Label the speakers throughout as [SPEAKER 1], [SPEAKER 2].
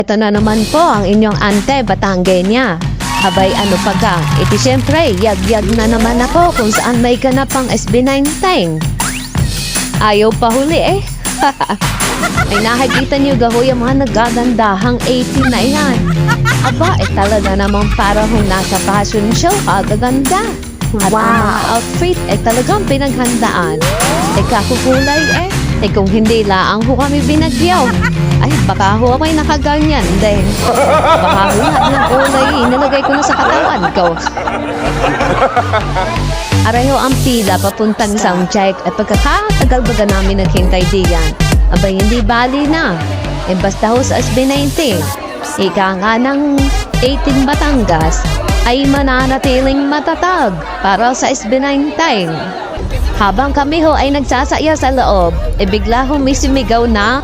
[SPEAKER 1] Ito na naman po ang inyong ante Batanggenya. Abay ano pa ka? Iti syempre, yag-yag na naman ako kung saan may ganap ang SB19. Ayaw pa huli eh. Ay nakikita niyo gahoy ang mga nagagandahang 18 na yan. Aba, talaga namang parang nasa fashion show, kagaganda. At ang mga outfit ay talagang pinaghandaan. Kakukulay eh. Kung hindi laang ho kami binagyaw. Ay, baka ho may nakaganyan din. Baka ho lahat ng kulay inalagay ko na sa katawan ko. Areho ang pila papuntang soundcheck at pagkakatagal baga namin naghintay diyan. Abay, hindi bali na. Basta ho sa SB19. Ika nga ng 18 Batangas ay mananatiling matatag para sa SB19. Habang kami ho ay nagsasaya sa loob, bigla ho may sumigaw na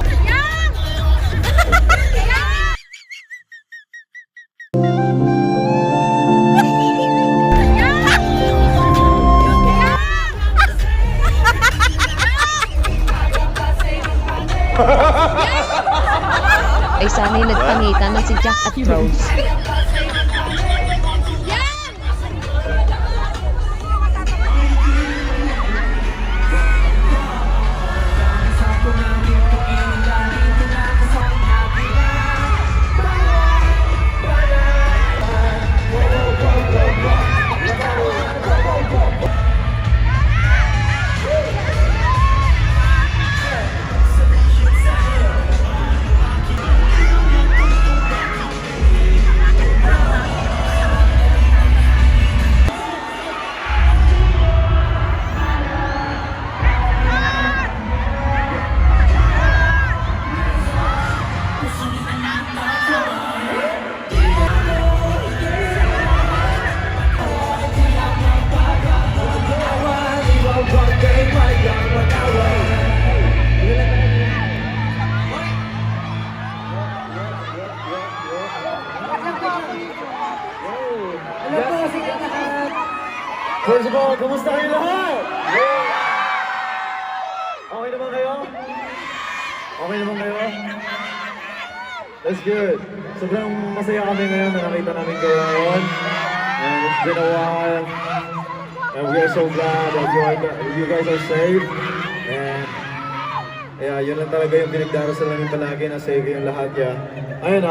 [SPEAKER 1] ay sana'y nagpangitan na si Jack at Rose.
[SPEAKER 2] First of all, kumusta kayo lahat? Okay naman kayo? Okay naman kayo? That's good. Sobrang masaya kami ngayon na nakita namin kayo ngayon. And it's been a while. And we are so glad that you guys are safe. And yeah, yun lang talaga yung pinagdarasal namin palagi na safe yung lahat yan. Ayun,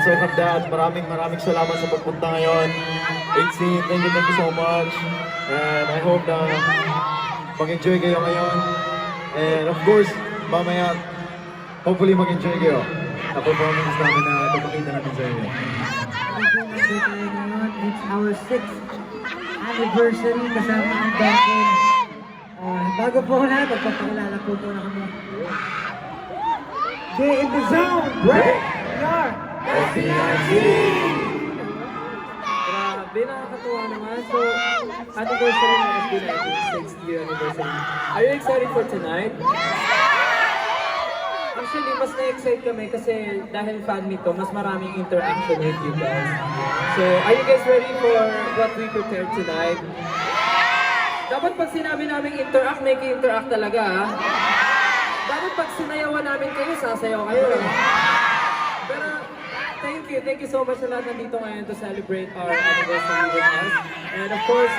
[SPEAKER 2] aside from that, maraming salamat sa pagpunta ngayon. 18, thank you so much. And I hope na mag-enjoy kayo ngayon. And of course, mamaya, hopefully mag-enjoy kayo sa performance namin na ipapakita natin sa inyo.
[SPEAKER 3] It's our 6th anniversary kasama ang Dunkin. Bago po lahat, magpapakilala po muna kami. Day in the zone, break! We are SB19!
[SPEAKER 4] Grabe, nakakatuwa naman. So, anniversary ng SB19, 6th year anniversary. Are you excited for tonight? Actually, mas na-excite kami kasi dahil fan meet to, mas maraming interaction with you guys. So, are you guys ready for what we prepared tonight? Dapat pag sinabi namin interact, may interact talaga ha? Dapat pag sinayawan namin kayo, sasayaw kayo. Pero, thank you so much sa lahat nandito ngayon to celebrate our anniversary with us. And of course,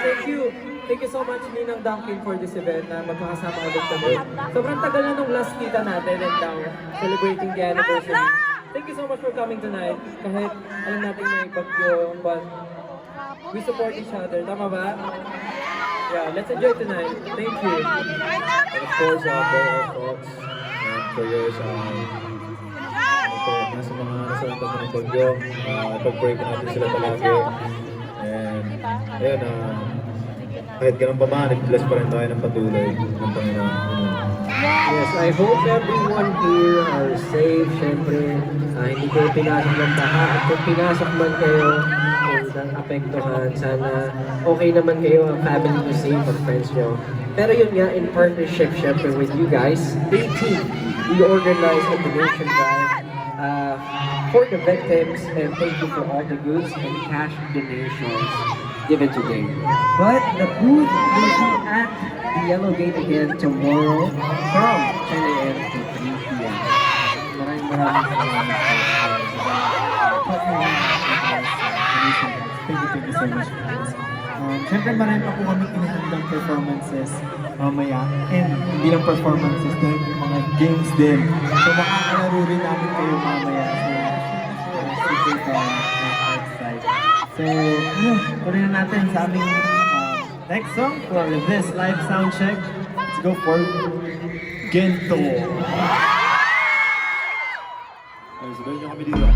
[SPEAKER 4] thank you so much Ninang Dunkin for this event na magkakasama ulit kami. Sobrang tagal na nung last kita natin and now celebrating the anniversary. Thank you so much for coming tonight. Kahit alam natin may bagyo, but we support each other. Tama ba? Yeah, let's enjoy tonight. Thank you.
[SPEAKER 2] And of course, for our thoughts and prayers, nasa mga nasalantag ng bagyo, pag-pray ko natin sila palagi. And ayun, kahit ganun pa man, bless pa rin tayo ng patuloy ng Panginoon.
[SPEAKER 3] Yes, I hope everyone here are safe. Siyempre, hindi kayo pinasok ng baha. At kung pinasok man kayo, kung apektuhan, sana okay naman kayo, ang family nyo safe, ang friends nyo. Pero yun nga, in partnership, siyempre, with you guys, 18, we organize a donation drive for the victims, and thank you for all the goods and cash donations given today. But the booth will be at the Yellow Gate again tomorrow from 10 a.m. to 3 p.m. Maraming salamat.
[SPEAKER 5] Siyempre marami pa po kami inahandang performances mamaya. And hindi lang performances din, mga games din. So makakalaro rin namin kayo mamaya. So, super fun outside. So, tuloy na natin sa aming next song for this live sound check. Let's go for Gento.
[SPEAKER 2] Ay, sabihin nyo kami dito.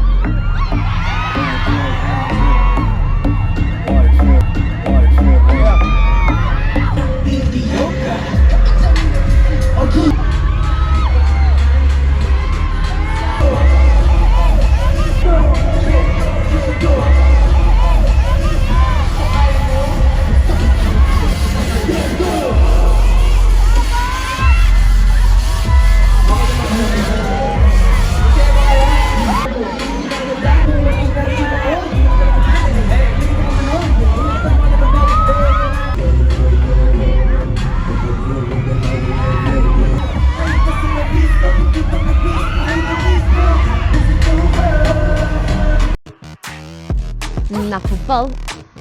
[SPEAKER 1] Naku po,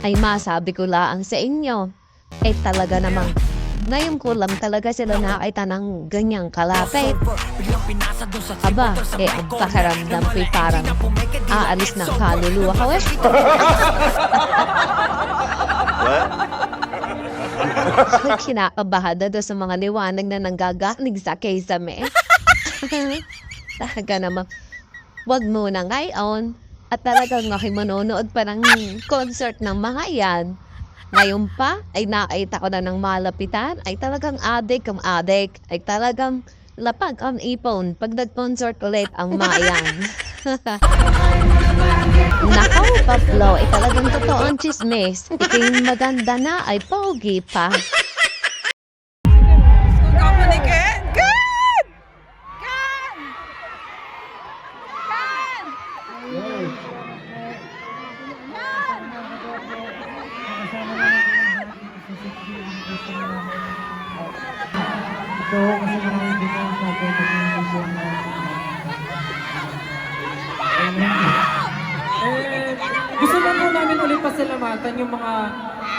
[SPEAKER 1] ay masabi ko lang sa inyo. Eh talaga namang, ngayon ko lang talaga sila nakita ng ganyang kalapit. Aba, ang pakiramdam ko'y parang aalis ng kaluluwa ko eh. Kinakabahan na doon sa mga liwanag na nanggagaling sa kisame. Talaga namang, wag muna ngayon. At talagang aking manonood pa ng concert ng mga yan. Ngayon pa, ay nakita ko na ng malapitan, ay talagang adik, ay talagang lapag ang ipon pag nag-concert ulit ang mga yan. Nakaw, Pablo, ay talagang totoo ang chismis. Iking maganda na ay pogi pa.
[SPEAKER 5] So, kasi marami din ang sa
[SPEAKER 4] Gusto lang po namin ulit pasalamatan yung mga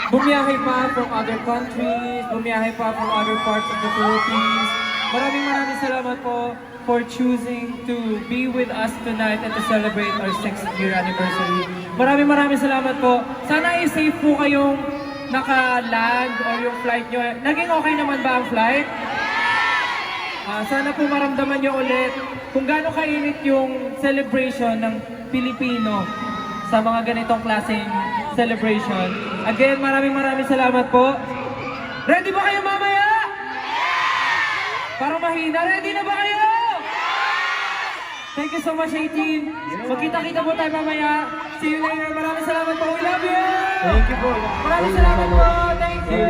[SPEAKER 4] bumiyahe pa from other countries, bumiyahe pa from other parts of the Philippines. Maraming salamat po for choosing to be with us tonight and to celebrate our 6th year anniversary. Maraming salamat po. Sana ay safe po kayong naka-land or yung flight nyo. Naging okay naman ba ang flight? Sana po maramdaman nyo ulit kung gaano kainit yung celebration ng Pilipino sa mga ganitong klaseng celebration. Again, maraming salamat po. Ready ba kayo mamaya? Parang mahina. Ready na ba kayo? Thank you so much, 18. Magkita-kita po tayo mamaya. See you later. Maraming salamat po. We love you!
[SPEAKER 5] Thank you po.
[SPEAKER 4] Maraming salamat po. Thank you.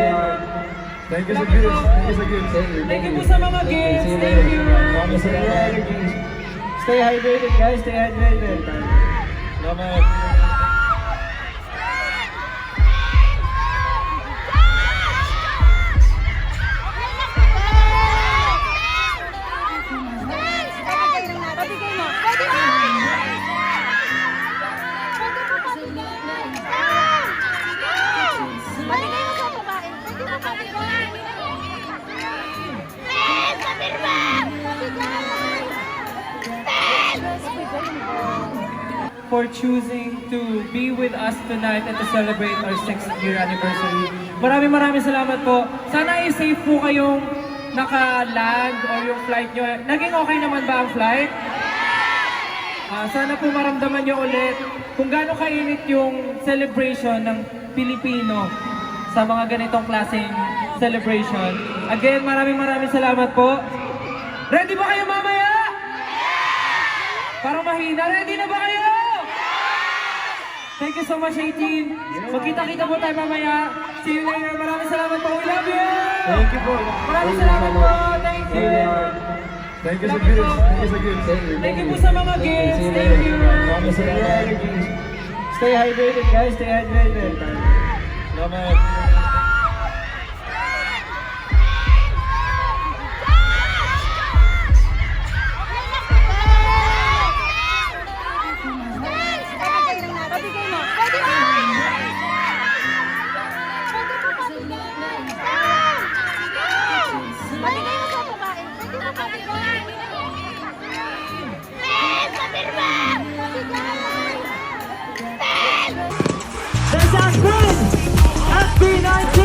[SPEAKER 2] Thank you sa gifts. Thank you sa gifts.
[SPEAKER 4] Thank you po sa mga gifts. Thank you.
[SPEAKER 5] Stay hydrated, guys. Stay hydrated.
[SPEAKER 2] Salamat.
[SPEAKER 4] For choosing to be with us tonight and to celebrate our 6th year anniversary. Maraming salamat po. Sana ay safe po kayong naka-land or yung flight nyo. Naging okay naman ba ang flight? Sana po maramdaman nyo ulit kung gaano kainit yung celebration ng Pilipino sa mga ganitong klaseng celebration. Again, maraming salamat po. Ready ba kayo mamaya? Parang mahina. Ready na ba kayo? Thank you so much, 18. Magkita-kita po tayo mamaya. See you later. Maraming salamat po. We love you!
[SPEAKER 5] Thank you po.
[SPEAKER 4] Maraming salamat po. Thank you.
[SPEAKER 2] Thank you sa gifts. Thank you sa gifts.
[SPEAKER 4] Thank you po sa mga gifts. Thank you.
[SPEAKER 5] Stay hydrated, guys. Stay hydrated.
[SPEAKER 2] Salamat.
[SPEAKER 6] Green! SB19!